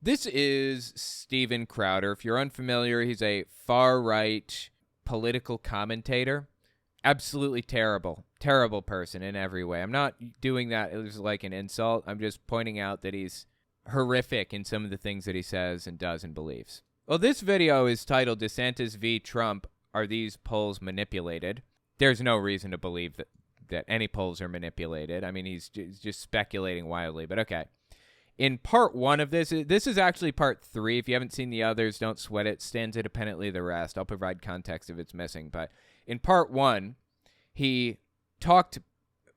This is Steven Crowder. If you're unfamiliar, he's a far-right political commentator. Absolutely terrible person in every way. I'm not doing that as like an insult. I'm just pointing out that he's horrific in some of the things that he says and does and believes. Well, this video is titled DeSantis v. Trump. Are these polls manipulated? There's no reason to believe that any polls are manipulated. I mean, he's just speculating wildly, but okay. In part one of this is actually part 3. If you haven't seen the others, don't sweat it. Stands independently of the rest. I'll provide context if it's missing. But in part 1, he talked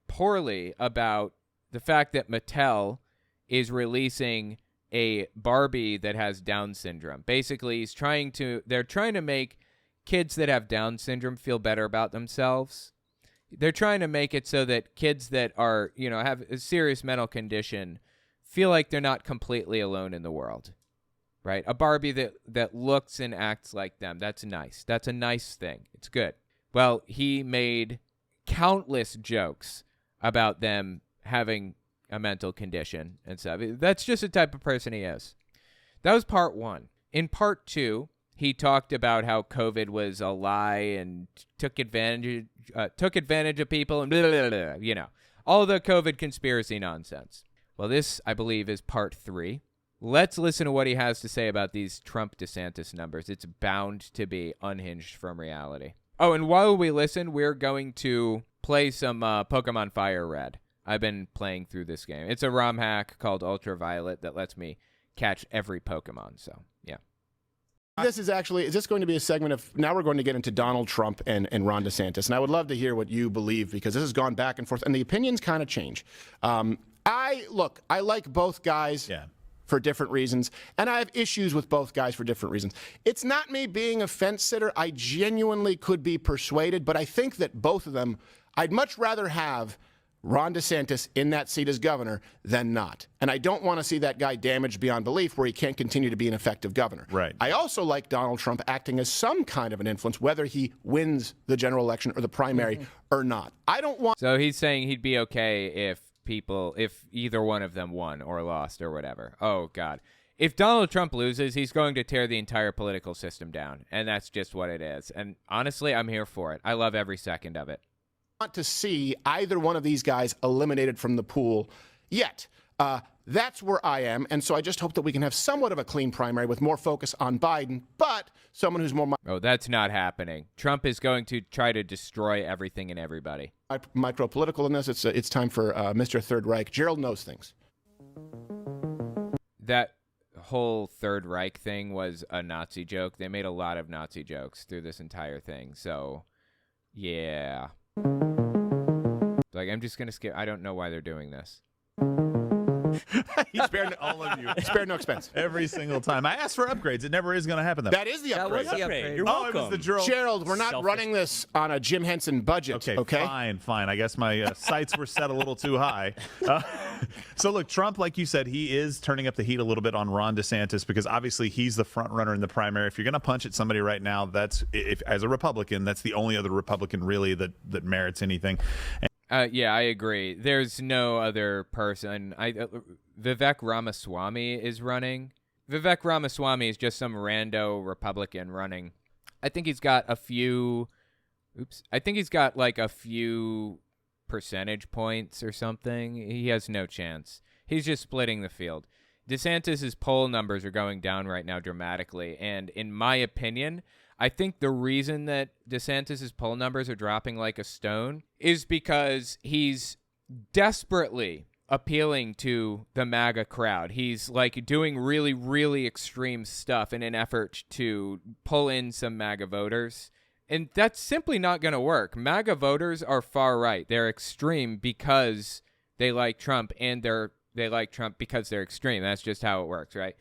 poorly about the fact that Mattel is releasing a Barbie that has Down syndrome. Basically, they're trying to make kids that have Down syndrome feel better about themselves. They're trying to make it so that kids that are, have a serious mental condition feel like they're not completely alone in the world, right? A Barbie that looks and acts like them. That's nice. That's a nice thing. It's good. Well, he made countless jokes about them having a mental condition and stuff. That's just the type of person he is. That was part 1. In part 2, he talked about how COVID was a lie and took advantage of people and blah, blah, blah, blah, all the COVID conspiracy nonsense. Well, this, I believe, is part 3. Let's listen to what he has to say about these Trump-DeSantis numbers. It's bound to be unhinged from reality. Oh, and while we listen, we're going to play some Pokemon Fire Red. I've been playing through this game. It's a ROM hack called Ultraviolet that lets me catch every Pokemon, so yeah. Is this going to be a segment of, now we're going to get into Donald Trump and Ron DeSantis, and I would love to hear what you believe, because this has gone back and forth, and the opinions kind of change. I like both guys for different reasons, and I have issues with both guys for different reasons. It's not me being a fence sitter. I genuinely could be persuaded, but I think that both of them, I'd much rather have Ron DeSantis in that seat as governor than not. And I don't want to see that guy damaged beyond belief where he can't continue to be an effective governor. Right. I also like Donald Trump acting as some kind of an influence, whether he wins the general election or the primary or not. I don't want... So he's saying he'd be okay if either one of them won or lost or whatever. Oh, God. If Donald Trump loses, he's going to tear the entire political system down. And that's just what it is. And honestly, I'm here for it. I love every second of it. Want to see either one of these guys eliminated from the pool yet. That's where I am, and so I just hope that we can have somewhat of a clean primary with more focus on Biden, but someone who's more... Oh, that's not happening. Trump is going to try to destroy everything and everybody. Micro-political in this. It's time for Mr. Third Reich. Gerald knows things. That whole Third Reich thing was a Nazi joke. They made a lot of Nazi jokes through this entire thing, so yeah. Like, I'm just going to skip. I don't know why they're doing this. He spared all of you. Spared no expense. Every single time. I asked for upgrades. It never is going to happen, though. That is the upgrade. That was the upgrade. You're welcome. It was the drill. Gerald, we're not running this on a Jim Henson budget, okay? Fine. I guess my sights were set a little too high. So, look, Trump, like you said, he is turning up the heat a little bit on Ron DeSantis because obviously he's the front runner in the primary. If you're going to punch at somebody right now, as a Republican, that's the only other Republican really that merits anything. Yeah, I agree. There's no other person. Vivek Ramaswamy is running. Vivek Ramaswamy is just some rando Republican running. I think he's got a few percentage points or something. He has no chance. He's just splitting the field. DeSantis's poll numbers are going down right now dramatically, and in my opinion, I think the reason that DeSantis's poll numbers are dropping like a stone is because he's desperately appealing to the MAGA crowd. He's like doing really, really extreme stuff in an effort to pull in some MAGA voters. And that's simply not going to work. MAGA voters are far right. They're extreme because they like Trump, and they like Trump because they're extreme. That's just how it works, right?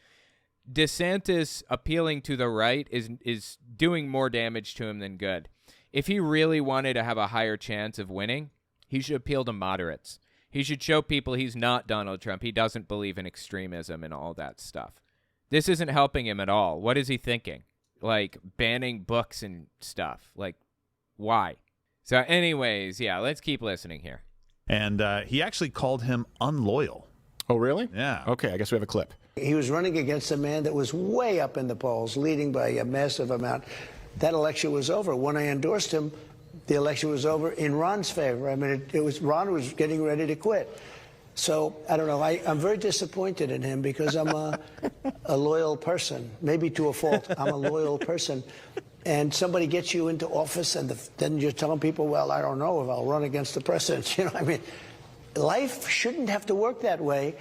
DeSantis appealing to the right is doing more damage to him than good. If he really wanted to have a higher chance of winning, he should appeal to moderates. He should show people he's not Donald Trump. He doesn't believe in extremism and all that stuff. This isn't helping him at all. What is he thinking? Like banning books and stuff. Like, why? So anyways, yeah, let's keep listening here. And he actually called him unloyal. Oh, really? Yeah. Okay, I guess we have a clip. He was running against a man that was way up in the polls, leading by a massive amount. That election was over. When I endorsed him, the election was over in Ron's favor. I mean, Ron was getting ready to quit. So I don't know. I'm very disappointed in him because I'm a loyal person, maybe to a fault. I'm a loyal person. And somebody gets you into office, and then you're telling people, well, I don't know if I'll run against the president. You know, I mean, life shouldn't have to work that way,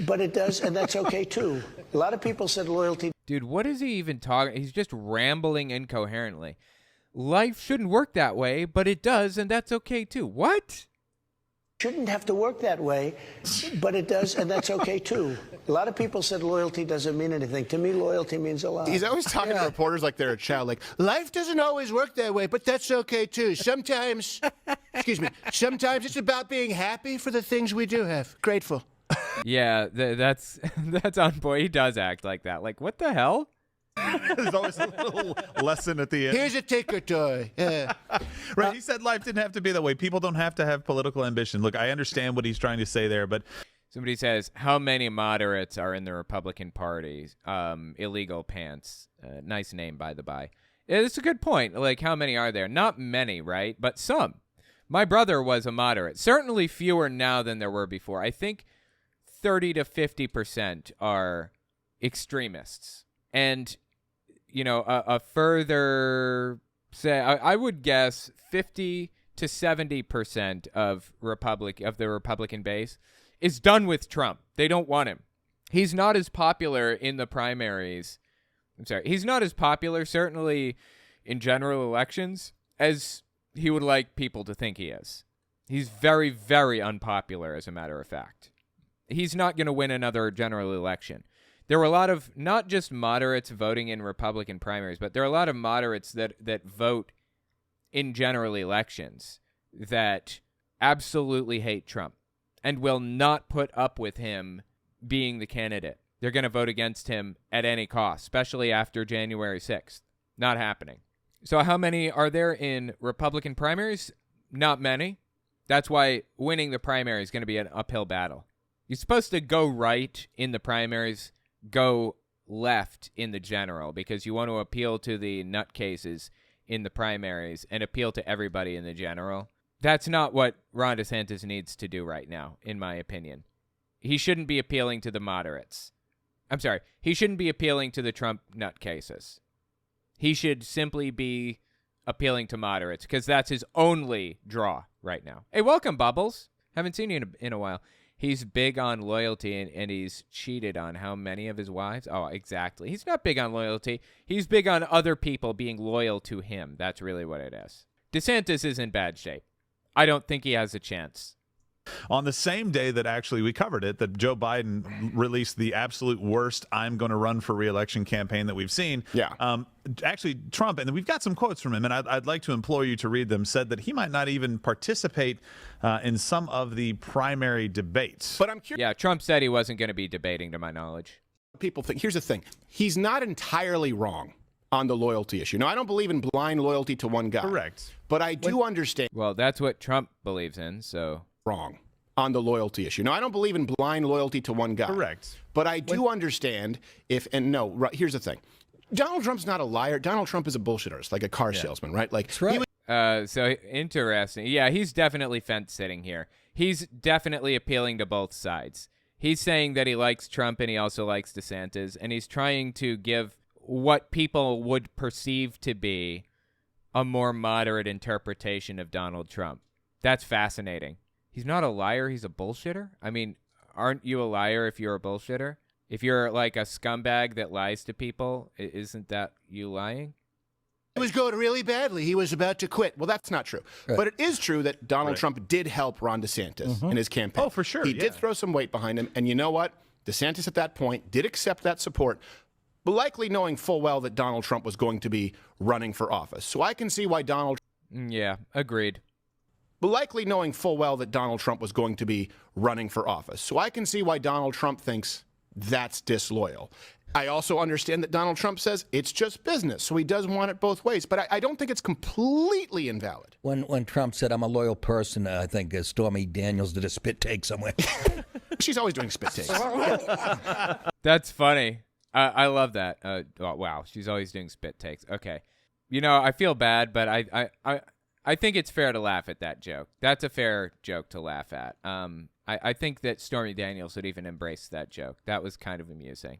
but it does, and that's okay, too. A lot of people said loyalty. Dude, what is he even talking? He's just rambling incoherently. Life shouldn't work that way, but it does, and that's okay, too. What? Shouldn't have to work that way, but it does, and that's okay, too. A lot of people said loyalty doesn't mean anything. To me, loyalty means a lot. He's always talking to reporters like they're a child. Like, life doesn't always work that way, but that's okay, too. Sometimes, sometimes it's about being happy for the things we do have. Grateful. Yeah, that's on point. He does act like that. Like, what the hell? There's always a little lesson at the end. Here's a ticker toy. Right. He said life didn't have to be that way. People don't have to have political ambition. Look, I understand what he's trying to say there, but Somebody says, how many moderates are in the Republican Party? Illegal pants. Nice name, by the by. Yeah, that's a good point. Like, how many are there? Not many, right? But some. My brother was a moderate. Certainly fewer now than there were before. I think 30 to 50% are extremists. And, you know, a further, say, I would guess 50 to 70% of the Republican base is done with Trump. They don't want him. He's not as popular in the primaries. I'm sorry. He's not as popular, certainly in general elections, as he would like people to think he is. He's very, very unpopular, as a matter of fact. He's not going to win another general election. There were a lot of not just moderates voting in Republican primaries, but there are a lot of moderates that vote in general elections that absolutely hate Trump and will not put up with him being the candidate. They're going to vote against him at any cost, especially after January 6th. Not happening. So how many are there in Republican primaries? Not many. That's why winning the primary is going to be an uphill battle. You're supposed to go right in the primaries, go left in the general, because you want to appeal to the nutcases in the primaries and appeal to everybody in the general. That's not what Ron DeSantis needs to do right now, in my opinion. He shouldn't be appealing to the moderates. I'm sorry, he shouldn't be appealing to the Trump nutcases. He should simply be appealing to moderates, because that's his only draw right now. Hey, welcome, Bubbles. Haven't seen you in a while. He's big on loyalty, and he's cheated on how many of his wives? Oh, exactly. He's not big on loyalty. He's big on other people being loyal to him. That's really what it is. DeSantis is in bad shape. I don't think he has a chance. On the same day that actually we covered it, that Joe Biden released the absolute worst "I'm going to run for re-election" campaign that we've seen. Yeah. Actually, Trump, and we've got some quotes from him, and I'd like to implore you to read them, said that he might not even participate in some of the primary debates. But I'm curious. Yeah, Trump said he wasn't going to be debating, to my knowledge. People think, here's the thing. He's not entirely wrong on the loyalty issue. Now, I don't believe in blind loyalty to one guy. Correct. But I do understand. Well, that's what Trump believes in, so... Wrong on the loyalty issue. Now, I don't believe in blind loyalty to one guy. Correct. But I do understand here's the thing. Donald Trump's not a liar. Donald Trump is a bullshit artist, like a car salesman, right? Like, that's right. So interesting. Yeah, he's definitely fence-sitting here. He's definitely appealing to both sides. He's saying that he likes Trump and he also likes DeSantis, and he's trying to give what people would perceive to be a more moderate interpretation of Donald Trump. That's fascinating. He's not a liar, he's a bullshitter? I mean, aren't you a liar if you're a bullshitter? If you're like a scumbag that lies to people, isn't that you lying? It was going really badly. He was about to quit. Well, that's not true. Right. But it is true that Donald Trump did help Ron DeSantis in his campaign. Oh, for sure. He did throw some weight behind him. And you know what? DeSantis at that point did accept that support, but likely knowing full well that Donald Trump was going to be running for office. So I can see why Yeah, agreed. But likely knowing full well that Donald Trump was going to be running for office. So I can see why Donald Trump thinks that's disloyal. I also understand that Donald Trump says it's just business, so he does want it both ways. But I don't think it's completely invalid. When Trump said, I'm a loyal person, I think Stormy Daniels did a spit take somewhere. She's always doing spit takes. That's funny. I love that. Oh, wow, she's always doing spit takes. Okay. I feel bad, but I think it's fair to laugh at that joke. That's a fair joke to laugh at. I think that Stormy Daniels would even embrace that joke. That was kind of amusing.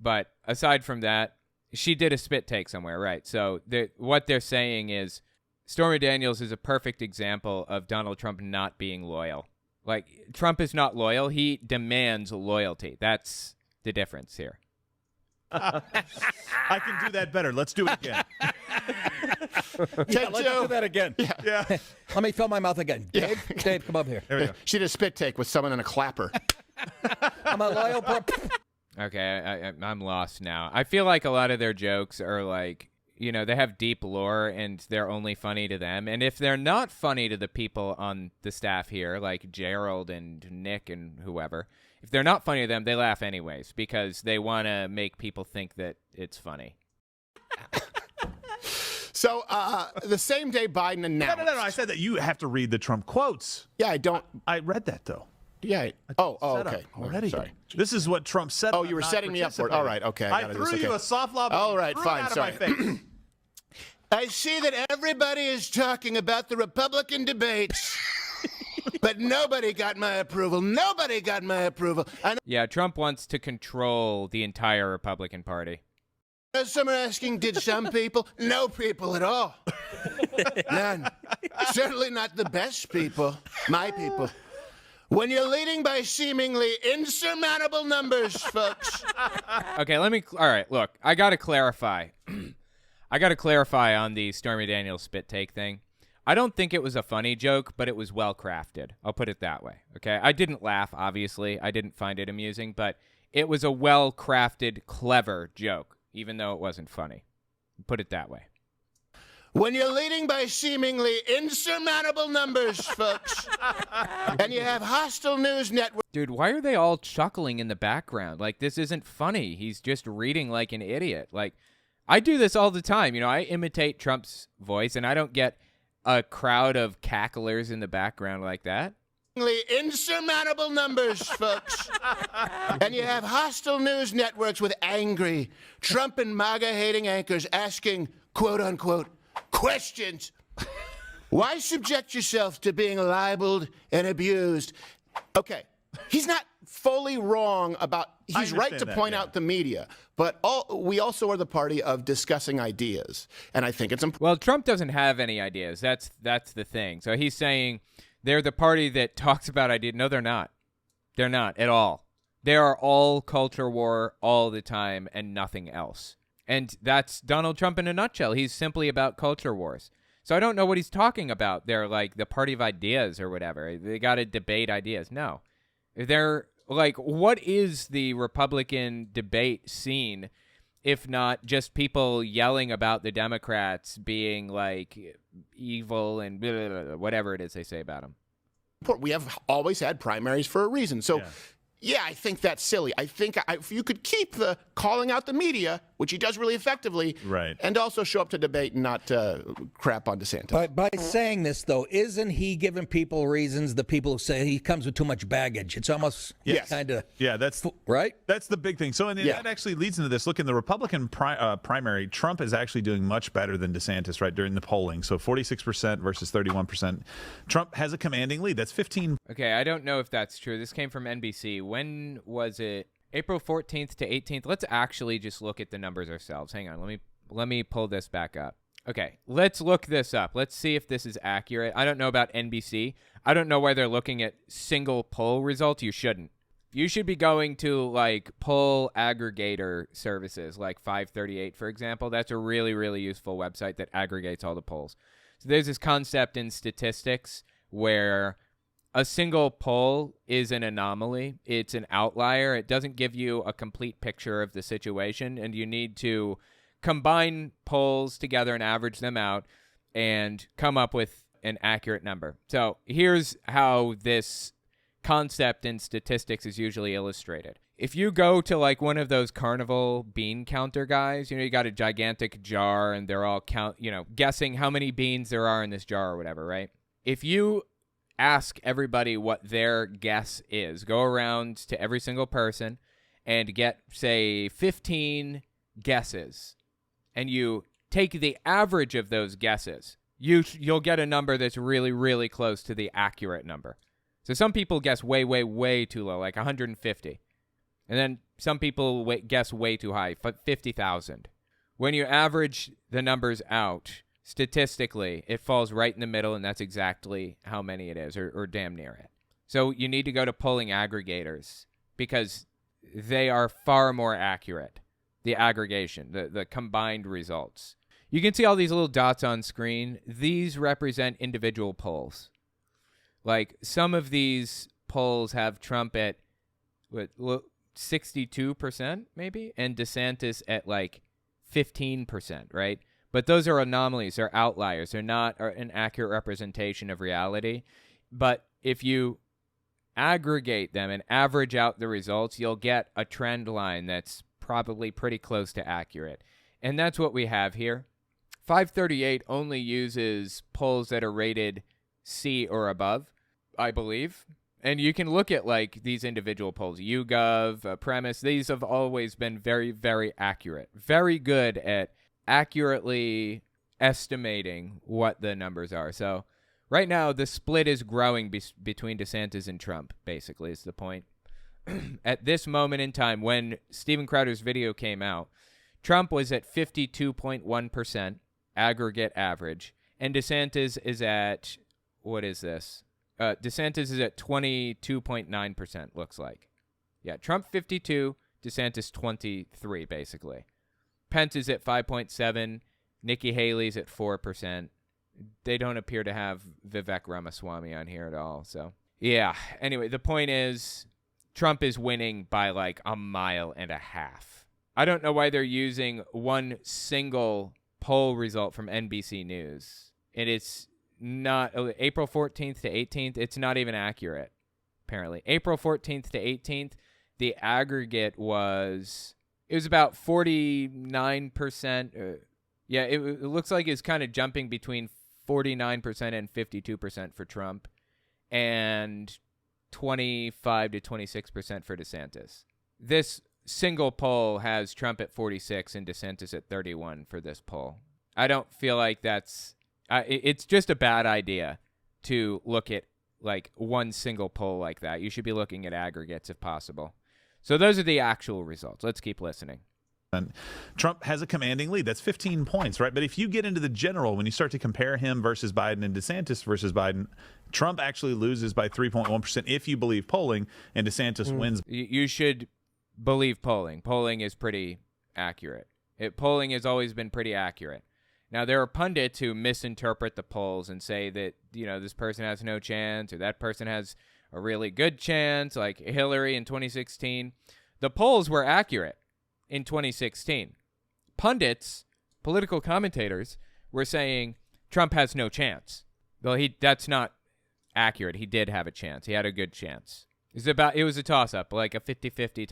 But aside from that, she did a spit take somewhere, right? So what they're saying is Stormy Daniels is a perfect example of Donald Trump not being loyal. Like, Trump is not loyal. He demands loyalty. That's the difference here. I can do that better. Let's do it again. Let's do that again. Yeah. Let me fill my mouth again. Dave, Dave, come up here. There we go. She did a spit take with someone in a clapper. I'm a loyal Okay, I'm lost now. I feel like a lot of their jokes are like, they have deep lore and they're only funny to them. And if they're not funny to the people on the staff here, like Gerald and Nick and whoever, if they're not funny to them, they laugh anyways because they want to make people think that it's funny. So the same day Biden announced. No. I said that you have to read the Trump quotes. Yeah, I don't. I read that, though. Yeah. Okay. Already. Sorry. This is what Trump said. Oh, you were setting me up for it. All right. Okay. I threw you a softball. All right. Fine. Out Sorry. of my face. I see that everybody is talking about the Republican debates, but nobody got my approval. Nobody got my approval. Yeah, Trump wants to control the entire Republican Party. Some are asking, did some people? No people at all. None. Certainly not the best people. My people. When you're leading by seemingly insurmountable numbers, folks. Okay, all right, look, I got to clarify. I got to clarify on the Stormy Daniels spit take thing. I don't think it was a funny joke, but it was well crafted. I'll put it that way, okay? I didn't laugh, obviously. I didn't find it amusing, but it was a well crafted, clever joke, even though it wasn't funny. Put it that way. When you're leading by seemingly insurmountable numbers, folks, and you have hostile news networks. Dude, why are they all chuckling in the background? Like, this isn't funny. He's just reading like an idiot. Like, I do this all the time. I imitate Trump's voice, and I don't get a crowd of cacklers in the background like that. Insurmountable numbers, folks. And you have hostile news networks with angry Trump and MAGA-hating anchors asking, quote-unquote, questions. Why subject yourself to being libeled and abused? Okay, he's not fully wrong about, he's right to point out the media, but we also are the party of discussing ideas, and I think it's important. Well, Trump doesn't have any ideas. That's the thing. So he's saying they're the party that talks about ideas. No, they're not. They're not at all. They are all culture war all the time and nothing else. And that's Donald Trump in a nutshell. He's simply about culture wars. So I don't know what he's talking about. They're like the party of ideas or whatever. They got to debate ideas. No. They're like, what is the Republican debate scene if not just people yelling about the Democrats being like evil and blah, blah, blah, whatever it is they say about them? We have always had primaries for a reason. So, yeah, I think that's silly. I think if you could keep the calling out the media, which he does really effectively, right, and also show up to debate and not crap on DeSantis. By saying this, though, isn't he giving people reasons, the people who say he comes with too much baggage? It's almost kind of... Yeah, that's right? That's the big thing. So and that actually leads into this. Look, in the Republican primary, Trump is actually doing much better than DeSantis, right, during the polling. So 46% versus 31%. Trump has a commanding lead. That's 15. Okay, I don't know if that's true. This came from NBC. When was it? April 14th to 18th. Let's actually just look at the numbers ourselves. Hang on. Let me pull this back up. Okay, let's look this up. Let's see if this is accurate. I don't know about NBC. I don't know why they're looking at single poll results. You shouldn't. You should be going to like poll aggregator services like 538, for example. That's a really, really useful website that aggregates all the polls. So there's this concept in statistics where a single poll is an anomaly. It's an outlier. It doesn't give you a complete picture of the situation, and you need to combine polls together and average them out and come up with an accurate number. So here's how this concept in statistics is usually illustrated. If you go to like one of those carnival bean counter guys, you got a gigantic jar and they're all guessing how many beans there are in this jar or whatever, right? If you ask everybody what their guess is. Go around to every single person and get, say, 15 guesses. And you take the average of those guesses. You'll get a number that's really, really close to the accurate number. So some people guess way, way, way too low, like 150. And then some people guess way too high, 50,000. When you average the numbers out, statistically, it falls right in the middle, and that's exactly how many it is, or damn near it. So you need to go to polling aggregators because they are far more accurate, the aggregation, the combined results. You can see all these little dots on screen. These represent individual polls. Like some of these polls have Trump at 62% maybe, and DeSantis at like 15%, right? But those are anomalies. They're outliers. They're not an accurate representation of reality. But if you aggregate them and average out the results, you'll get a trend line that's probably pretty close to accurate. And that's what we have here. 538 only uses polls that are rated C or above, I believe. And you can look at like these individual polls, YouGov, Premise. These have always been very, very accurate. Very good at accurately estimating what the numbers are. So right now, the split is growing between DeSantis and Trump, basically, is the point. At this moment in time, when Steven Crowder's video came out, Trump was at 52.1% aggregate average, and DeSantis is at, what is this? DeSantis is at 22.9%, looks like. Yeah, Trump 52, DeSantis 23, basically. Pence is at 5.7, Nikki Haley's at 4%. They don't appear to have Vivek Ramaswamy on here at all, so. Yeah, anyway, the point is, Trump is winning by like a mile and a half. I don't know why they're using one single poll result from NBC News. And it's not April 14th to 18th. It's not even accurate, apparently. April 14th to 18th, the aggregate was about 49%. Yeah, it looks like it's kind of jumping between 49% and 52% for Trump and 25 to 26% for DeSantis. This single poll has Trump at 46 and DeSantis at 31 for this poll. I don't feel like that's it's just a bad idea to look at like one single poll like that. You should be looking at aggregates if possible. So those are the actual results. Let's keep listening. And Trump has a commanding lead. That's 15 points, right? But if you get into the general, when you start to compare him versus Biden and DeSantis versus Biden, Trump actually loses by 3.1% if you believe polling, and DeSantis wins. You should believe polling. Polling is pretty accurate. Polling has always been pretty accurate. Now, there are pundits who misinterpret the polls and say that, this person has no chance or that person has a really good chance, like Hillary in 2016. The polls were accurate in 2016. Pundits, political commentators, were saying Trump has no chance. Well, that's not accurate. He did have a chance. He had a good chance. It was a toss-up, like a 50-50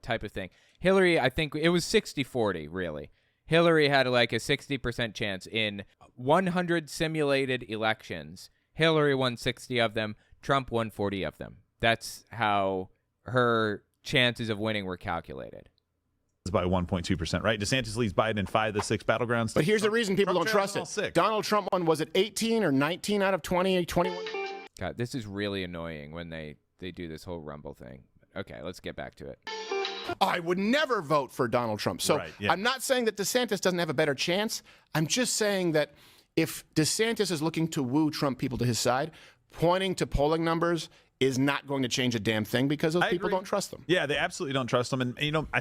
type of thing. Hillary, I think it was 60-40, really. Hillary had like a 60% chance in 100 simulated elections. Hillary won 60 of them. Trump won 40 of them. That's how her chances of winning were calculated. By 1.2%, right? DeSantis leads Biden in 5 of the 6 battlegrounds. But here's the reason people don't trust it. Donald Trump one, was it 18 or 19 out of 20, 21? God, this is really annoying when they do this whole Rumble thing. Okay, let's get back to it. I would never vote for Donald Trump. So right, yeah. I'm not saying that DeSantis doesn't have a better chance. I'm just saying that if DeSantis is looking to woo Trump people to his side, pointing to polling numbers is not going to change a damn thing because those people don't trust them. Yeah, they absolutely don't trust them. And,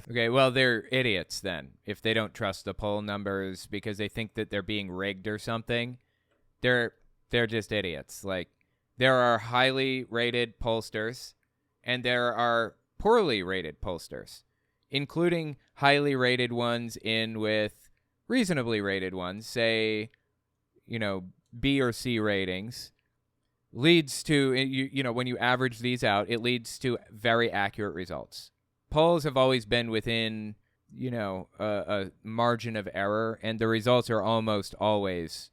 okay, well, they're idiots then. If they don't trust the poll numbers because they think that they're being rigged or something, they're just idiots. Like, there are highly rated pollsters and there are poorly rated pollsters, including highly rated ones in with reasonably rated ones, say, B or C ratings, leads to, when you average these out, it leads to very accurate results. Polls have always been within, a margin of error, and the results are almost always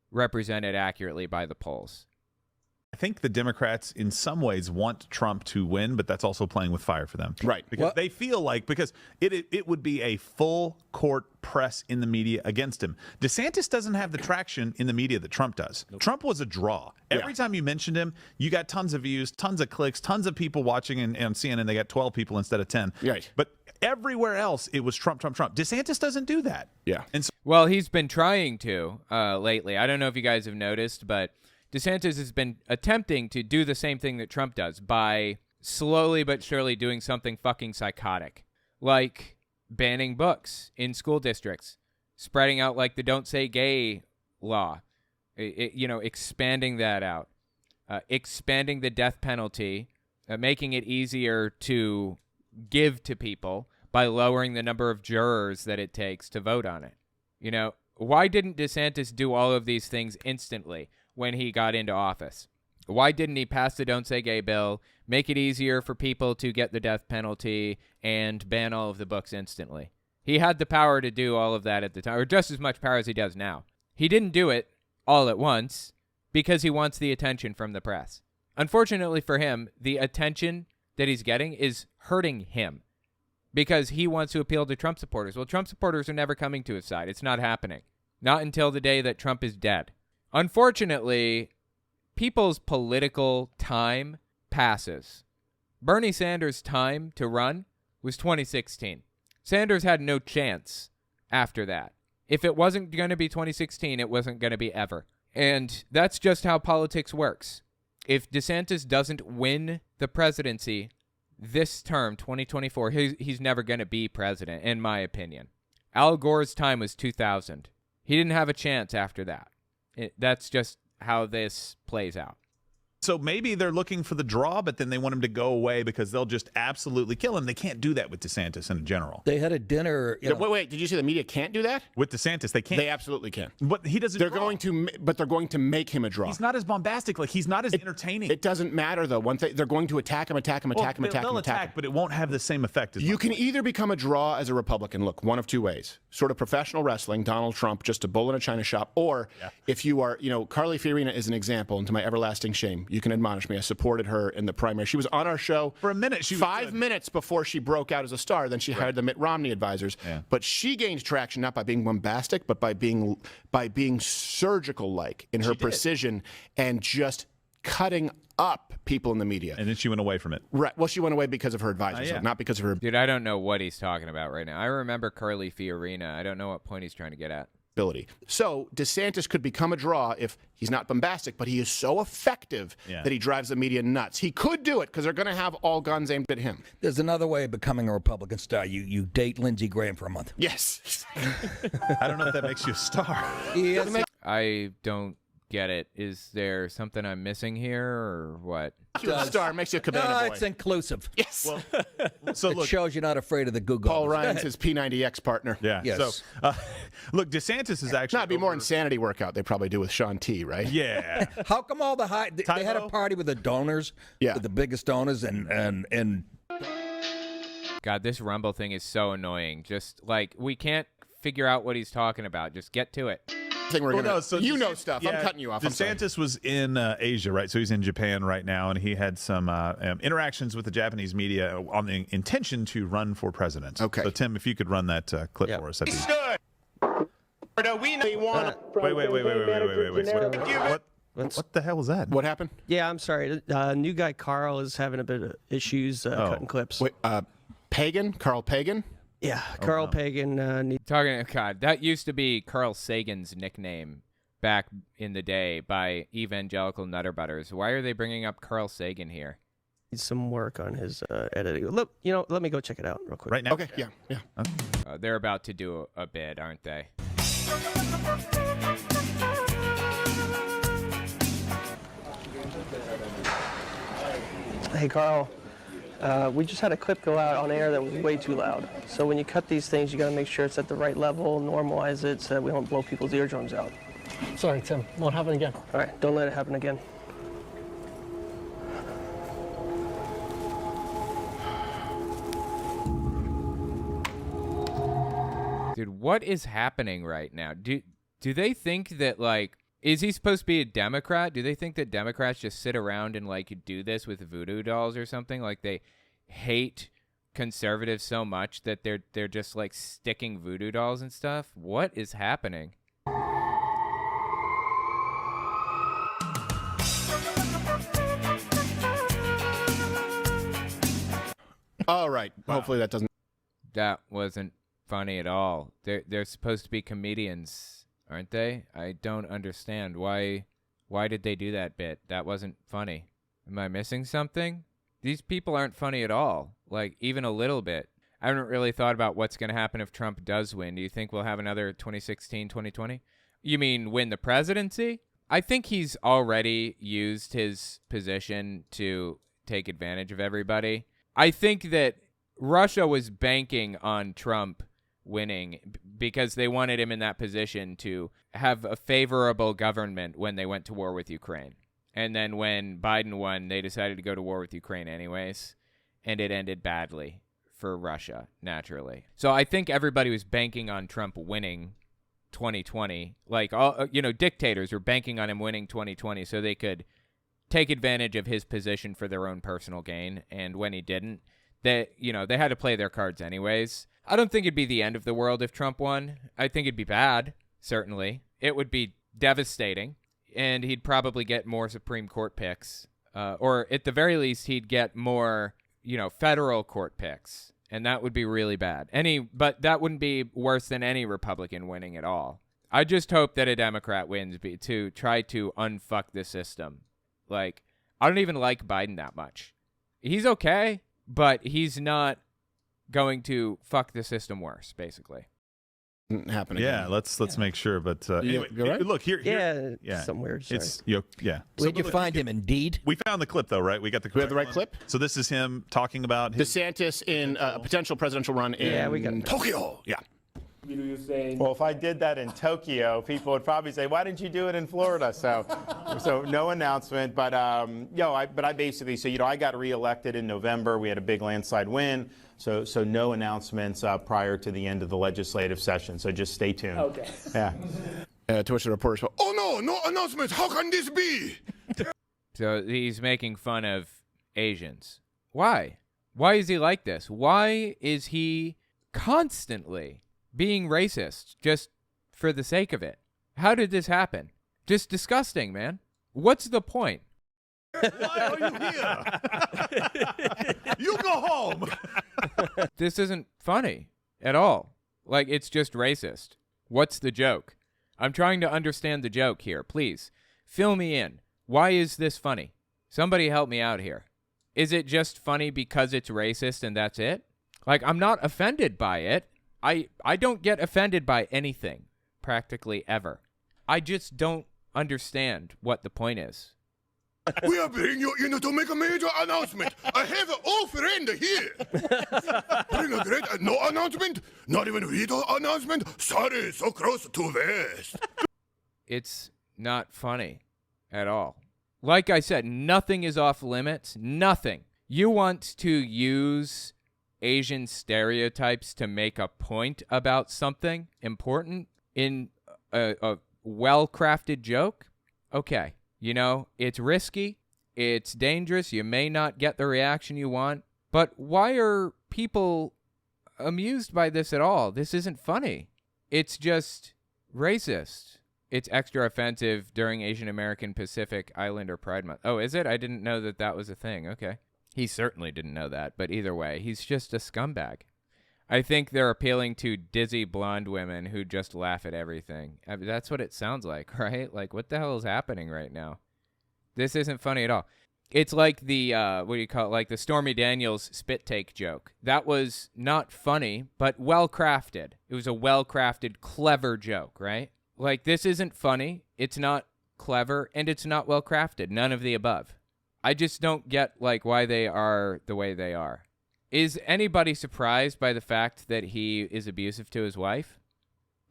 represented accurately by the polls. I think the Democrats in some ways want Trump to win, but that's also playing with fire for them. Right. Because they feel like, because it would be a full court press in the media against him. DeSantis doesn't have the traction in the media that Trump does. Nope. Trump was a draw. Every time you mentioned him, you got tons of views, tons of clicks, tons of people watching, and on CNN they got 12 people instead of 10. Right. But everywhere else it was Trump, Trump, Trump. DeSantis doesn't do that. Yeah. And so, well, he's been trying to lately. I don't know if you guys have noticed, but DeSantis has been attempting to do the same thing that Trump does by slowly but surely doing something fucking psychotic, like banning books in school districts, spreading out like the Don't Say Gay law, expanding that out, expanding the death penalty, making it easier to give to people by lowering the number of jurors that it takes to vote on it. Why didn't DeSantis do all of these things instantly when he got into office? Why didn't he pass the Don't Say Gay bill, make it easier for people to get the death penalty, and ban all of the books instantly? He had the power to do all of that at the time, or just as much power as he does now. He didn't do it all at once because he wants the attention from the press. Unfortunately for him, the attention that he's getting is hurting him because he wants to appeal to Trump supporters. Well, Trump supporters are never coming to his side. It's not happening. Not until the day that Trump is dead. Unfortunately, people's political time passes. Bernie Sanders' time to run was 2016. Sanders had no chance after that. If it wasn't going to be 2016, it wasn't going to be ever. And that's just how politics works. If DeSantis doesn't win the presidency this term, 2024, he's never going to be president, in my opinion. Al Gore's time was 2000. He didn't have a chance after that. That's just how this plays out. So maybe they're looking for the draw, but then they want him to go away because they'll just absolutely kill him. They can't do that with DeSantis in general. They had a dinner. Wait, did you say the media can't do that? With DeSantis, they can't. They absolutely can. But he doesn't. They're going to make him a draw. He's not as bombastic. Like, he's not as entertaining. It doesn't matter though. They're going to attack him, They'll attack, but it won't have the same effect. You can either become a draw as a Republican. Look, one of two ways: sort of professional wrestling, Donald Trump, just a bull in a china shop, or if you are, Carly Fiorina is an example, and to my everlasting shame, you can admonish me. I supported her in the primary. She was on our show for a minute. She was 5 minutes before she broke out as a star. Then she hired the Mitt Romney advisors. Yeah. But she gained traction not by being bombastic, but by being surgical-like in her precision and just cutting up people in the media. And then she went away from it. Right. Well, she went away because of her advisors, so not because of her. Dude, I don't know what he's talking about right now. I remember Carly Fiorina. I don't know what point he's trying to get at. So DeSantis could become a draw if he's not bombastic, but he is so effective that he drives the media nuts. He could do it because they're going to have all guns aimed at him. There's another way of becoming a Republican star. You date Lindsey Graham for a month. Yes. I don't know if that makes you a star. I don't get it. Is there something I'm missing here or what? A star makes you a cabana boy. It's inclusive. Yes. Well, so it shows you're not afraid of the Google. Paul Ryan's his P90X partner. Yeah. Yes. So, look, DeSantis is actually. That'd be more insanity workout they probably do with Sean T, right? Yeah. How come all the they had a party with the donors, with the biggest donors, and God, this Rumble thing is so annoying. Just like we can't figure out what he's talking about. Just get to it. Know stuff. Yeah, I'm cutting you off. DeSantis was in Asia, right? So he's in Japan right now, and he had some interactions with the Japanese media on the intention to run for president. Okay. So Tim, if you could run that clip for us, that'd be. Wait. What the hell was that? What happened? Yeah, I'm sorry. New guy Carl is having a bit of issues cutting clips. Wait, Carl Pagan? Yeah, Carl Pagan. God, that used to be Carl Sagan's nickname back in the day by evangelical nutterbutters. Why are they bringing up Carl Sagan here? Needs some work on his editing. Look, let me go check it out real quick. Right now? Okay, yeah. They're about to do a bid, aren't they? Hey, Carl. We just had a clip go out on air that was way too loud. So when you cut these things, you got to make sure it's at the right level, normalize it so that we don't blow people's eardrums out. Sorry, Tim. Won't happen again. All right, don't let it happen again. Dude, what is happening right now? Do they think that, like, Is he supposed to be a Democrat? Do they think that Democrats just sit around and like do this with voodoo dolls or something? Like they hate conservatives so much that they're just like sticking voodoo dolls and stuff? What is happening? All right. Wow. Hopefully that doesn't. That wasn't funny at all. They're supposed to be comedians, aren't they? I don't understand why did they do that bit? That wasn't funny. Am I missing something? These people aren't funny at all. Like even a little bit. I haven't really thought about what's going to happen if Trump does win. Do you think we'll have another 2016, 2020? You mean win the presidency? I think he's already used his position to take advantage of everybody. I think that Russia was banking on Trump winning because they wanted him in that position to have a favorable government when they went to war with Ukraine. And then when Biden won, they decided to go to war with Ukraine anyways, and it ended badly for Russia, naturally. So I think everybody was banking on Trump winning 2020. Like, all dictators were banking on him winning 2020 so they could take advantage of his position for their own personal gain. And when he didn't, they had to play their cards anyways. I don't think it'd be the end of the world if Trump won. I think it'd be bad, certainly. It would be devastating, and he'd probably get more Supreme Court picks. Or at the very least, he'd get more, federal court picks, and that would be really bad. But that wouldn't be worse than any Republican winning at all. I just hope that a Democrat wins to try to unfuck the system. Like, I don't even like Biden that much. He's okay, but he's not going to fuck the system worse, basically. Happen Yeah, again. let's make sure. But anyway, you're right. look here. Yeah, some weird. Sorry. It's yeah. Where'd you find him? Indeed. We found the clip though, right? We got the. We have the right one. clip? So this is him talking about his DeSantis in a potential presidential run in we got it. Tokyo. Yeah. Well, if I did that in Tokyo, people would probably say, "Why didn't you do it in Florida?" So no announcement. But I basically, I got reelected in November. We had a big landslide win. So no announcements prior to the end of the legislative session. So just stay tuned. Okay. Yeah. To which the reporters go, "Oh no announcements! How can this be?" So he's making fun of Asians. Why? Why is he like this? Why is he constantly being racist just for the sake of it? How did this happen? Just disgusting, man. What's the point? Why are you here? You go home. This isn't funny at all. Like, it's just racist. What's the joke? I'm trying to understand the joke here. Please, fill me in. Why is this funny? Somebody help me out here. Is it just funny because it's racist and that's it? Like, I'm not offended by it. I don't get offended by anything, practically ever. I just don't understand what the point is. We are bringing you in to make a major announcement. I have an old friend here. Bring a great no announcement, not even little announcement. Sorry, so close to West. It's not funny at all. Like I said, nothing is off limits. Nothing. You want to use Asian stereotypes to make a point about something important in a well-crafted joke? Okay. It's risky. It's dangerous. You may not get the reaction you want. But why are people amused by this at all? This isn't funny. It's just racist. It's extra offensive during Asian American Pacific Islander Pride Month. Oh, is it? I didn't know that was a thing. Okay. He certainly didn't know that, but either way, he's just a scumbag. I think they're appealing to dizzy blonde women who just laugh at everything. I mean, that's what it sounds like, right? Like, what the hell is happening right now? This isn't funny at all. It's like the, like the Stormy Daniels spit take joke. That was not funny, but well-crafted. It was a well-crafted, clever joke, right? Like, this isn't funny, it's not clever, and it's not well-crafted. None of the above. I just don't get, why they are the way they are. Is anybody surprised by the fact that he is abusive to his wife?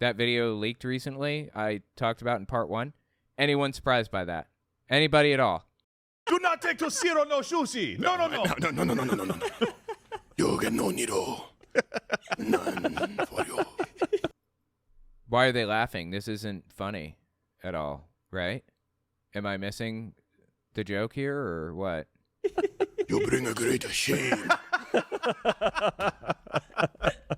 That video leaked recently, I talked about in part 1. Anyone surprised by that? Anybody at all? Do not take to zero no sushi. No. No. You get no needle. None for you. Why are they laughing? This isn't funny at all. right? Am I missing the joke here or what? You bring a great shame.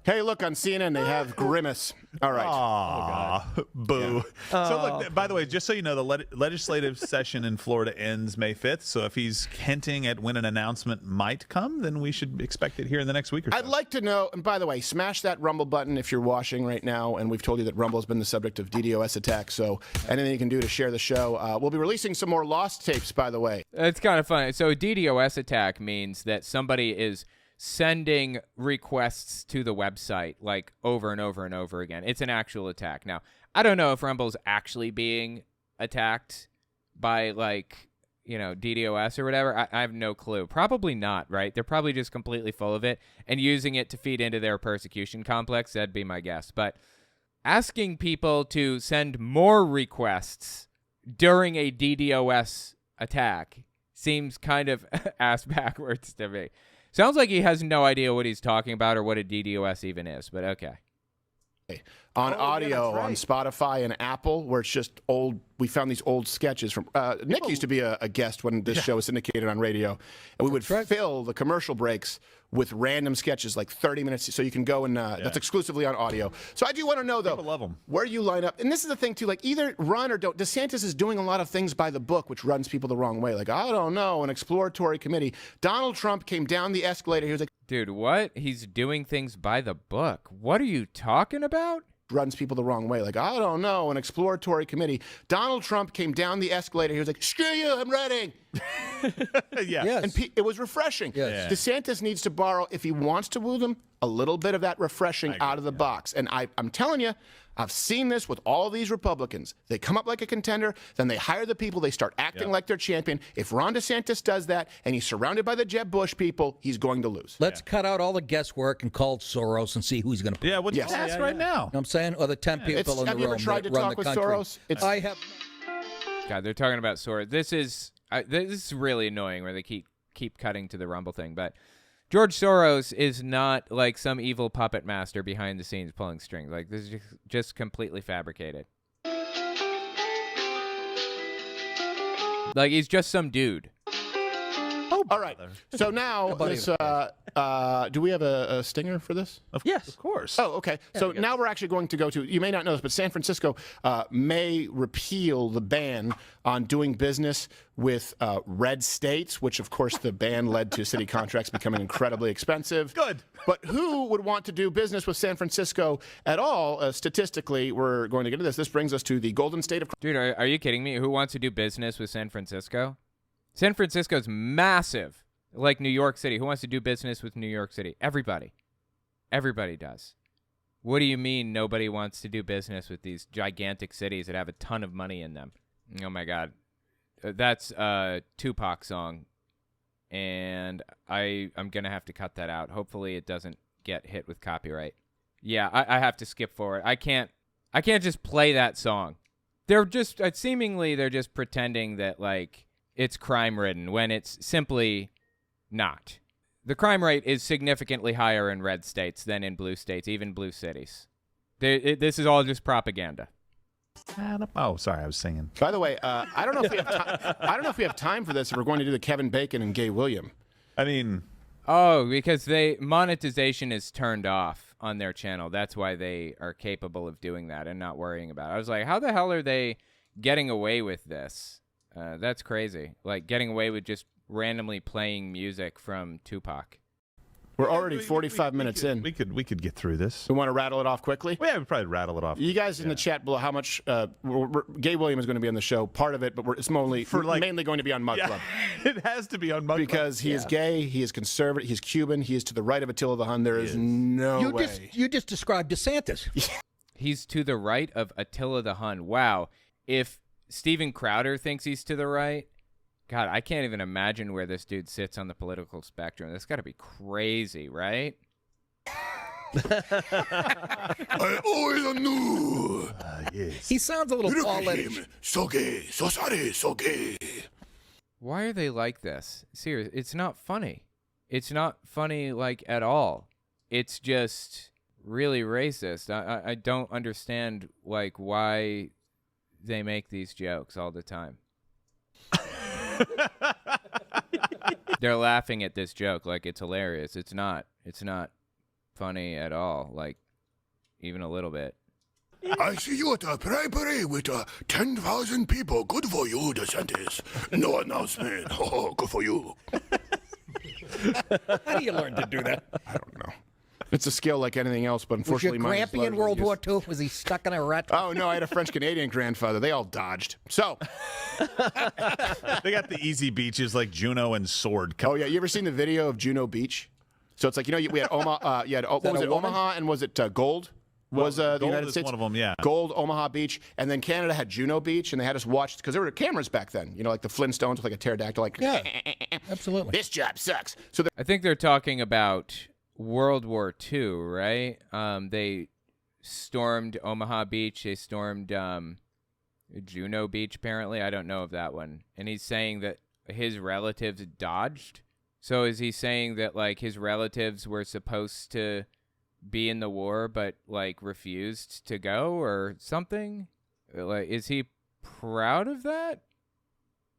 Hey, look, on CNN, they have Grimace. All right. Aww, boo. Yeah. So, look, by the way, just so you know, the legislative session in Florida ends May 5th. So if he's hinting at when an announcement might come, then we should expect it here in the next week or so. I'd like to know, and by the way, smash that Rumble button if you're watching right now. And we've told you that Rumble has been the subject of DDoS attacks. So anything you can do to share the show. We'll be releasing some more lost tapes, by the way. It's kind of funny. So a DDoS attack means that somebody is sending requests to the website like over and over and over again. It's an actual attack. Now, I don't know if Rumble's actually being attacked by DDoS or whatever. I have no clue. Probably not, right? They're probably just completely full of it and using it to feed into their persecution complex. That'd be my guess. But asking people to send more requests during a DDoS attack seems kind of ass backwards to me. Sounds like he has no idea what he's talking about or what a DDoS even is, but okay. On audio, on Spotify and Apple, where it's just old. We found these old sketches from Nick used to be a guest when this show was syndicated on radio, and we would fill the commercial breaks with random sketches, like 30 minutes, so you can go and that's exclusively on audio. So I do want to know, though, people love them. Where you line up. And this is the thing, too, like either run or don't. DeSantis is doing a lot of things by the book, which runs people the wrong way. Like, I don't know, an exploratory committee. Donald Trump came down the escalator. He was like, dude, what? He's doing things by the book. What are you talking about? Runs people the wrong way. Like, I don't know, an exploratory committee. Donald Trump came down the escalator. He was like, screw you, I'm running. Yeah. Yes. And it was refreshing. Yes. DeSantis needs to borrow, if he wants to woo them, a little bit of that refreshing out of the box. And I'm telling you, I've seen this with all these Republicans. They come up like a contender, then they hire the people, they start acting like their champion. If Ron DeSantis does that and he's surrounded by the Jeb Bush people, he's going to lose. Let's cut out all the guesswork and call Soros and see who he's going to put. Yeah, what's Yes. ask right now? You know what I'm saying? Or the 10 people in the Have you room ever tried to that run talk the with country. Soros? I have. God, they're talking about Soros. This is really annoying where they keep cutting to the Rumble thing. But George Soros is not like some evil puppet master behind the scenes pulling strings. Like, this is just completely fabricated. Like, he's just some dude. All right. So now, this, do we have a stinger for this? Of course. Oh, okay. So now we're actually going to go to, you may not know this, but San Francisco may repeal the ban on doing business with red states, which, of course, the ban led to city contracts becoming incredibly expensive. Good. But who would want to do business with San Francisco at all? Statistically, we're going to get to this. This brings us to the golden state of... Dude, are you kidding me? Who wants to do business with San Francisco? San Francisco's massive, like New York City. Who wants to do business with New York City? Everybody. Everybody does. What do you mean nobody wants to do business with these gigantic cities that have a ton of money in them? Oh, my God. That's a Tupac song, and I'm going to have to cut that out. Hopefully it doesn't get hit with copyright. Yeah, I have to skip forward. I can't just play that song. They're just, seemingly they're just pretending that, like, it's crime-ridden when it's simply not. The crime rate is significantly higher in red states than in blue states, even blue cities. This is all just propaganda. Oh, sorry, I was singing. By the way, I don't know if we have time. I don't know if we have time for this. If we're going to do the Kevin Bacon and Gay William. I mean, because monetization is turned off on their channel. That's why they are capable of doing that and not worrying about it. I was like, how the hell are they getting away with this? That's crazy. Like, getting away with just randomly playing music from Tupac. We're already 45 minutes in. We could get through this. We want to rattle it off quickly? Well, yeah, we'd probably rattle it off. You guys in the chat below, how much Gay William is going to be on the show? Part of it, but it's mainly going to be on Mud Club. It has to be on Mud Club. Because he is gay, he is conservative, he's Cuban, he is to the right of Attila the Hun. There is no way. You just described DeSantis. He's to the right of Attila the Hun. Wow. If Steven Crowder thinks he's to the right, God, I can't even imagine where this dude sits on the political spectrum. That's got to be crazy, right? I always knew. Yes. He sounds a little Paul-ish. So gay, so sorry, so gay. Why are they like this? Seriously, it's not funny. It's not funny, like, at all. It's just really racist. I don't understand, like, why they make these jokes all the time. They're laughing at this joke like it's hilarious. It's not. It's not funny at all, like even a little bit. I see you at a primary with 10,000 people. Good for you, DeSantis. No announcement. Oh, good for you. How do you learn to do that? I don't know. It's a skill like anything else, but unfortunately, Was your mine is grampy in largely World War used- II? Was he stuck in a rut? Oh, no, I had a French-Canadian grandfather. They all dodged. So, They got the easy beaches like Juneau and Sword. oh, yeah, you ever seen the video of Juneau Beach? So it's like, we had Omaha, what was it, Omaha, and was it Gold? Was the Gold United is States? one of them, yeah. Gold, Omaha Beach, and then Canada had Juneau Beach, and they had us watch, because there were cameras back then, like the Flintstones with like a pterodactyl, like, Yeah, absolutely. this job sucks. So I think they're talking about World War II, right? They stormed Omaha Beach. They stormed Juneau Beach, apparently. I don't know of that one. And he's saying that his relatives dodged. So is he saying that, like, his relatives were supposed to be in the war but, like, refused to go or something? Like, is he proud of that?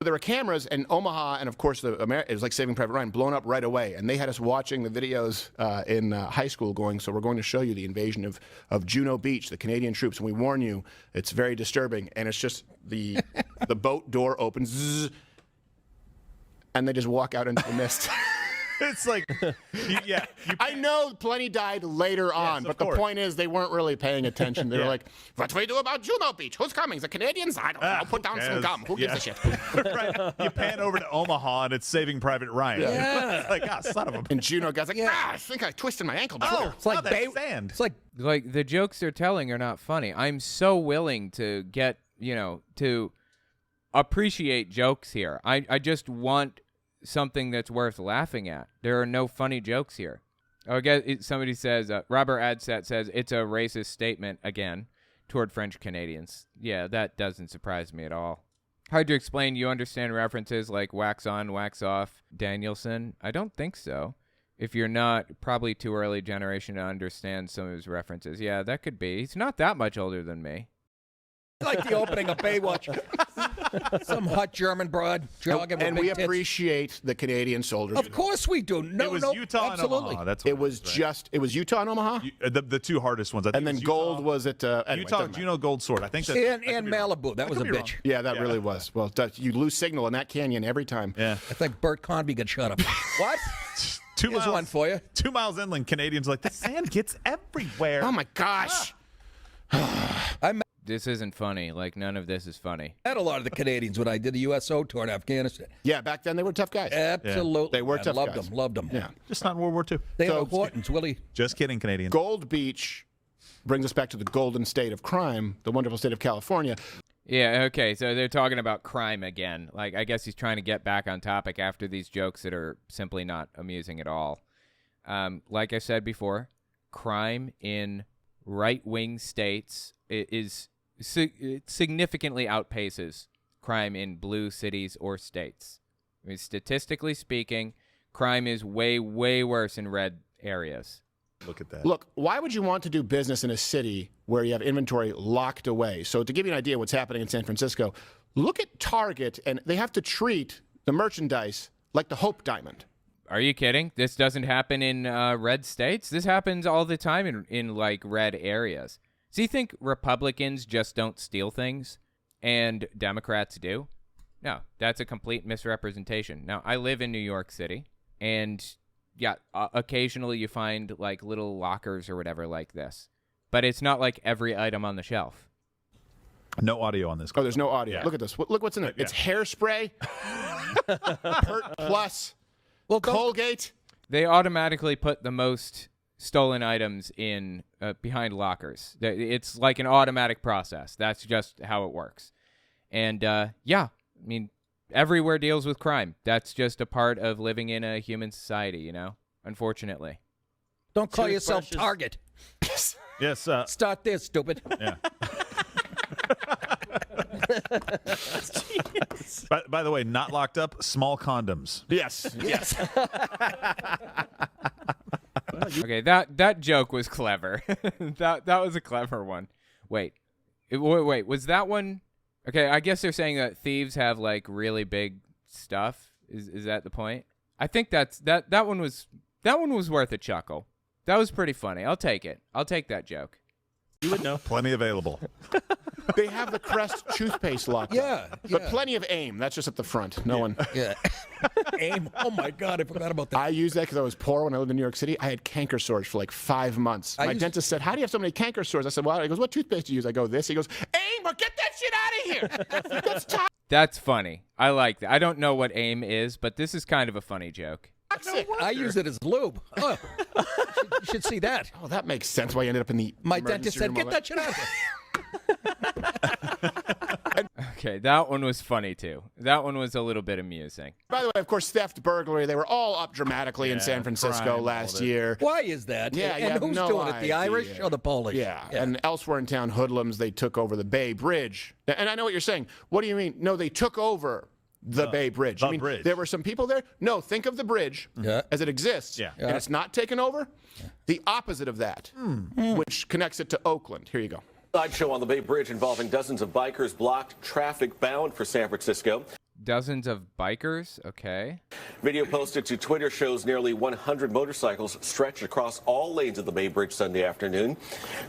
there were cameras in Omaha, and of course, it was like Saving Private Ryan, blown up right away. And they had us watching the videos in high school going, so we're going to show you the invasion of Juneau Beach, the Canadian troops. And we warn you, it's very disturbing. And it's just the boat door opens, zzz, and they just walk out into the mist. It's like, I know plenty died later on, but the point is they weren't really paying attention. They were like, what do we do about Juneau Beach? Who's coming? The Canadians? I don't know. Put down some gum. Who gives a shit? Right. You pan over to Omaha and it's Saving Private Ryan. Yeah. It's like, son of a... And Juneau guy's like, I think I twisted my ankle before. It's like that's sand. It's like the jokes they're telling are not funny. I'm so willing to get, to appreciate jokes here. I just want something that's worth laughing at. There are no funny jokes here. Oh, I guess somebody says, Robert Adset says, it's a racist statement, again, toward French Canadians. Yeah, that doesn't surprise me at all. Hard to explain. You understand references like wax on, wax off, Danielson? I don't think so. If you're not, probably too early generation to understand some of his references. Yeah, that could be. He's not that much older than me. like the opening of Baywatch. Some hot German broad jogging with And big we tits. appreciate the Canadian soldiers. Of course we do. No, it was no, Utah absolutely. and Omaha. That's what It was it was Utah and Omaha? the two hardest ones. I think And then it was gold Utah, was at anyway, Utah, doesn't matter. Juneau, Gold Sword. I think that's And Malibu. That was a could be bitch. wrong. Yeah, that really was. Well, you lose signal in that canyon every time. Yeah. I think Bert Convy got shut up. What? 2 Here's miles, one for you. 2 miles inland, Canadians are like, the sand gets everywhere. Oh my gosh. This isn't funny. Like, none of this is funny. I had a lot of the Canadians when I did the USO tour in Afghanistan. Yeah, back then they were tough guys. Absolutely. They were I tough loved guys. them. Loved them. Yeah. Just not in World War II. They So- have importance, Willie. Just kidding, Canadians. Gold Beach brings us back to the golden state of crime, the wonderful state of California. Yeah, okay, so they're talking about crime again. Like, I guess he's trying to get back on topic after these jokes that are simply not amusing at all. Like I said before, crime in right-wing states is significantly outpaces crime in blue cities or states. I mean, statistically speaking, crime is way, way worse in red areas. Look at that. Look, why would you want to do business in a city where you have inventory locked away? So to give you an idea of what's happening in San Francisco, look at Target, and they have to treat the merchandise like the Hope Diamond. Are you kidding? This doesn't happen in red states? This happens all the time in like red areas. So you think Republicans just don't steal things and Democrats do? No, that's a complete misrepresentation. Now, I live in New York City, and yeah, occasionally you find like little lockers or whatever like this. But it's not like every item on the shelf. No audio on this. Oh, there's no audio. Yeah. Look at this. Look what's in it. Yeah. It's hairspray, Pert Plus, Colgate. They automatically put the most stolen items in behind lockers. It's like an automatic process. That's just how it works. And yeah, I mean, everywhere deals with crime. That's just a part of living in a human society, unfortunately. Don't call yourself Target. Yes. Start there, stupid. Yeah. By the way, not locked up, small condoms. Yes. Yes. Okay, that joke was clever. that was a clever one. Wait, was that one Okay, I guess they're saying that thieves have like really big stuff. Is that the point? I think that one was worth a chuckle. That was pretty funny. I'll take it. I'll take that joke. You would know. Plenty available. They have the Crest toothpaste lock. Yeah, But plenty of AIM. That's just at the front. No one. Yeah. AIM. Oh my God, I forgot about that. I used that because I was poor when I lived in New York City. I had canker sores for like 5 months. My dentist said, "How do you have so many canker sores?" I said, "Well," he goes, "What toothpaste do you use?" I go, "This." He goes, "AIM, or get that shit out of here." That's top. That's funny. I like that. I don't know what AIM is, but this is kind of a funny joke. I use it as lube. Oh, you should see that. Oh, that makes sense why you ended up in the My dentist said, "Get that shit out of here." Okay, that one was funny too. That one was a little bit amusing. By the way, of course, theft, burglary, they were all up dramatically in San Francisco crime, last year. Why is that? Yeah, and who's doing it? The Irish or the Polish? Yeah, and elsewhere in town, hoodlums, they took over the Bay Bridge. And I know what you're saying. What do you mean? No, they took over the Bay Bridge. The I mean, bridge. there were some people there? No, think of the bridge as it exists. Yeah. And it's not taken over. The opposite of that, which connects it to Oakland. Here you go. Sideshow on the Bay Bridge involving dozens of bikers blocked traffic bound for San Francisco. Dozens of bikers? Okay. Video posted to Twitter shows nearly 100 motorcycles stretched across all lanes of the Bay Bridge Sunday afternoon.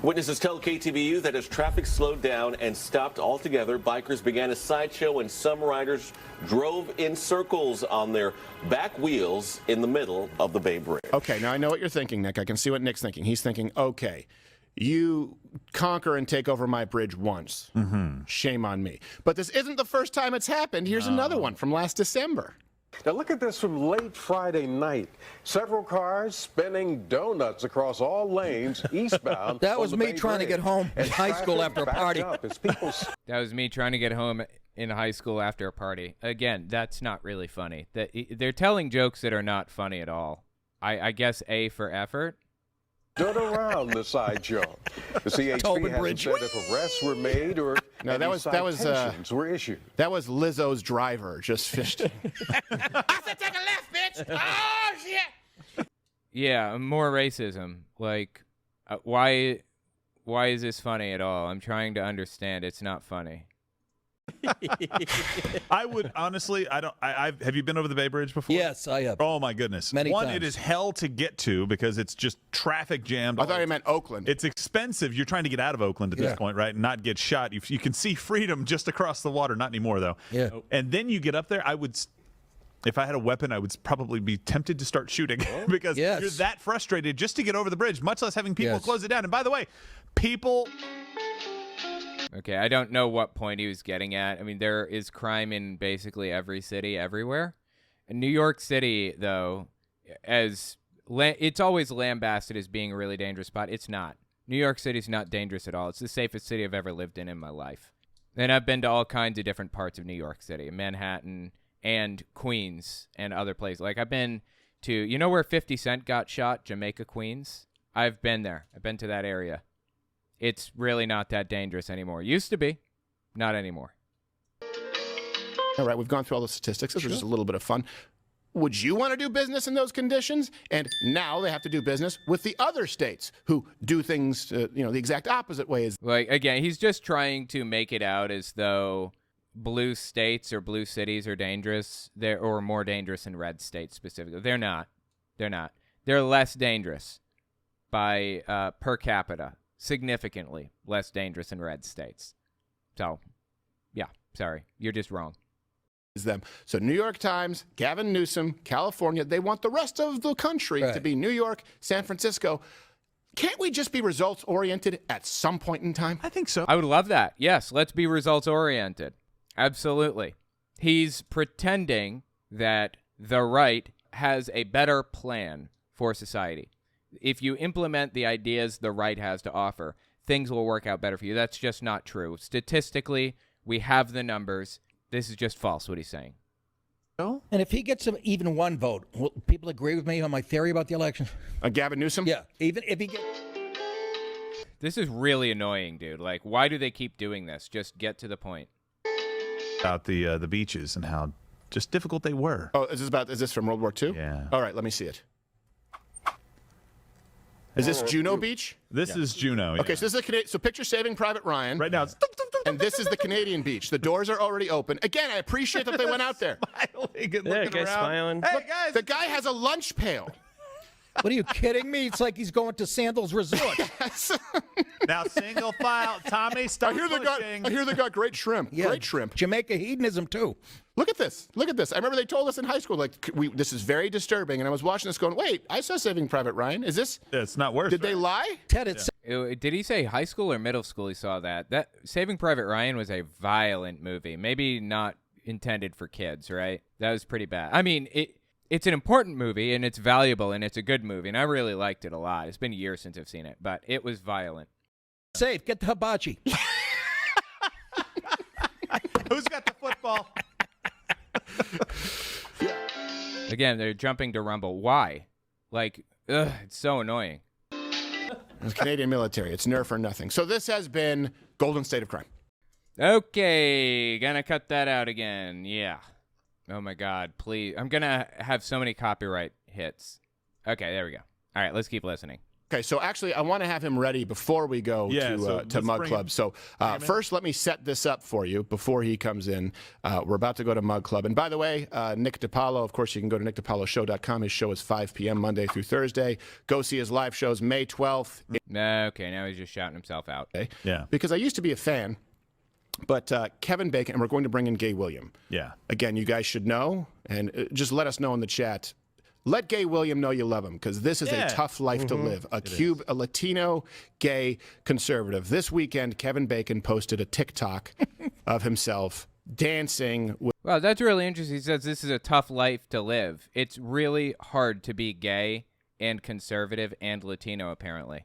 Witnesses tell KTVU that as traffic slowed down and stopped altogether, bikers began a sideshow and some riders drove in circles on their back wheels in the middle of the Bay Bridge. Okay, now I know what you're thinking, Nick. I can see what Nick's thinking. He's thinking, okay, you conquer and take over my bridge once. Shame on me. But this isn't the first time it's happened. Here's another one from last December. Now look at this from late Friday night. Several cars spinning donuts across all lanes eastbound. That was me trying to get home in high school after a party. That was me trying to get home in high school after a party. Again, that's not really funny. They're telling jokes that are not funny at all. I guess A for effort. Stood around the sideshow. The CHP hasn't said if arrests were made or citations were issued. That was Lizzo's driver just fished. I said take a left, bitch. Oh, shit. Yeah, more racism. Like, why is this funny at all? I'm trying to understand. It's not funny. I would honestly, have you been over the Bay Bridge before? Yes, I have. Oh my goodness. Many One, times. it is hell to get to because it's just traffic jammed. I thought you meant Oakland. It's expensive. You're trying to get out of Oakland at this point, right? And not get shot. You can see freedom just across the water. Not anymore, though. Yeah. And then you get up there, if I had a weapon, I would probably be tempted to start shooting because you're that frustrated just to get over the bridge, much less having people close it down. And by the way, people... Okay, I don't know what point he was getting at. I mean, there is crime in basically every city, everywhere. In New York City, though, it's always lambasted as being a really dangerous spot. It's not. New York City's not dangerous at all. It's the safest city I've ever lived in my life. And I've been to all kinds of different parts of New York City, Manhattan and Queens and other places. Like, I've been to, you know where 50 Cent got shot? Jamaica, Queens? I've been there. I've been to that area. It's really not that dangerous anymore. Used to be, not anymore. All right, we've gone through all the statistics. This was just a little bit of fun. Would you want to do business in those conditions? And now they have to do business with the other states who do things, the exact opposite way. Like, again, he's just trying to make it out as though blue states or blue cities are dangerous, or more dangerous than red states specifically. They're not. They're not. They're less dangerous by per capita. Significantly less dangerous than red states. So, yeah, sorry. You're just wrong. Them. So New York Times, Gavin Newsom, California, they want the rest of the country to be New York, San Francisco. Can't we just be results-oriented at some point in time? I think so. I would love that. Yes, let's be results-oriented. Absolutely. He's pretending that the right has a better plan for society. If you implement the ideas the right has to offer, things will work out better for you. That's just not true. Statistically, we have the numbers. This is just false, what he's saying. And if he gets even one vote, will people agree with me on my theory about the election? Gavin Newsom? Yeah, even if he gets... This is really annoying, dude. Like, why do they keep doing this? Just get to the point. About the beaches and how just difficult they were. Oh, is this from World War II? Yeah. All right, let me see it. Is this Juno Beach? This is Juno. Yeah. Okay, so this is so picture Saving Private Ryan. Right now it's. And this is the Canadian beach. The doors are already open. Again, I appreciate that they went out there. Smiling and Yeah, looking guys around. smiling. Hey guys. The guy has a lunch pail. What are you kidding me? It's like he's going to Sandals Resort. Now single file. Tommy, stop pushing. I hear they got great shrimp. Yeah, Great shrimp. Jamaica hedonism, too. Look at this. Look at this. I remember they told us in high school, like, this is very disturbing. And I was watching this going, wait, I saw Saving Private Ryan. Is this? It's not worse. Did they lie? Ted, it's Did he say high school or middle school he saw that? That Saving Private Ryan was a violent movie. Maybe not intended for kids, right? That was pretty bad. I mean, it's an important movie, and it's valuable, and it's a good movie, and I really liked it a lot. It's been years since I've seen it, but it was violent. safe. Get the hibachi. Who's got the football? Again, they're jumping to Rumble. Why? Like, ugh, it's so annoying. It's Canadian military. It's nerf or nothing. So this has been Golden State of Crime. Okay, gonna cut that out again. Yeah. Oh my God, please. I'm gonna have so many copyright hits. Okay, there we go. All right, let's keep listening. Okay, so actually, I want to have him ready before we go to Mug Club. So first, let me set this up for you before he comes in. We're about to go to Mug Club. And by the way, Nick DiPaolo, of course, you can go to nickdipaloshow.com. His show is 5 p.m. Monday through Thursday. Go see his live shows May 12th. Okay, now he's just shouting himself out. Okay. Yeah. Because I used to be a fan. But Kevin Bacon, and we're going to bring in Gay William. Yeah. Again, you guys should know, and just let us know in the chat. Let Gay William know you love him, because this is a tough life to live. A Latino gay conservative. This weekend, Kevin Bacon posted a TikTok of himself dancing. Wow, that's really interesting. He says this is a tough life to live. It's really hard to be gay and conservative and Latino, apparently.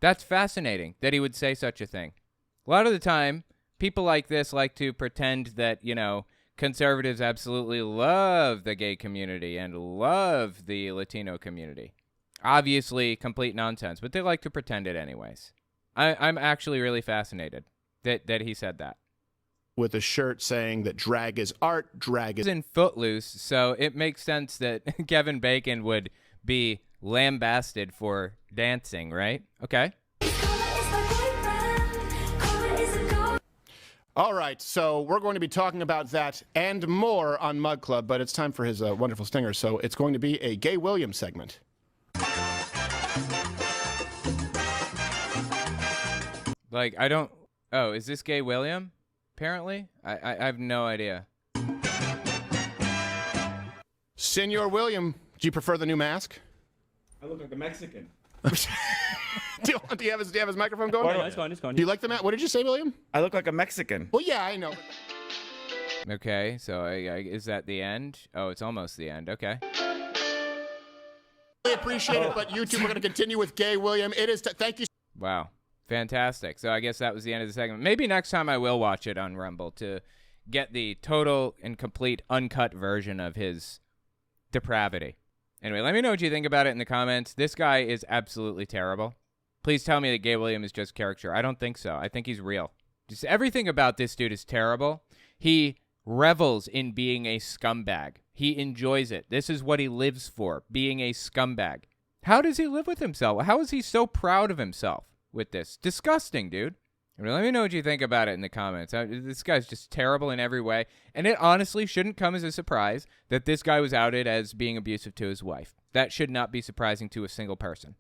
That's fascinating that he would say such a thing. A lot of the time, people like this like to pretend that, you know, conservatives absolutely love the gay community and love the Latino community. Obviously, complete nonsense, but they like to pretend it anyways. I'm actually really fascinated that he said that. With a shirt saying that drag is art, drag is... in Footloose, so it makes sense that Kevin Bacon would be lambasted for dancing, right? Okay. All right, so we're going to be talking about that and more on Mug Club, but it's time for his wonderful stinger, so it's going to be a Gay William segment. Like, I don't... Oh, is this Gay William? Apparently? I have no idea. Senor William, do you prefer the new mask? I look like a Mexican. Do you have his microphone going? No, it's going. Do you like the mask? What did you say, William? I look like a Mexican. Well, yeah, I know. Okay, so is that the end? Oh, it's almost the end. Okay. I appreciate it, but YouTube, we're going to continue with Gay William. It is... Thank you. Wow. Fantastic. So I guess that was the end of the segment. Maybe next time I will watch it on Rumble to get the total and complete uncut version of his depravity. Anyway, let me know what you think about it in the comments. This guy is absolutely terrible. Please tell me that Gay William is just caricature. I don't think so. I think he's real. Just everything about this dude is terrible. He revels in being a scumbag. He enjoys it. This is what he lives for, being a scumbag. How does he live with himself? How is he so proud of himself with this? Disgusting, dude. I mean, let me know what you think about it in the comments. This guy's just terrible in every way. And it honestly shouldn't come as a surprise that this guy was outed as being abusive to his wife. That should not be surprising to a single person.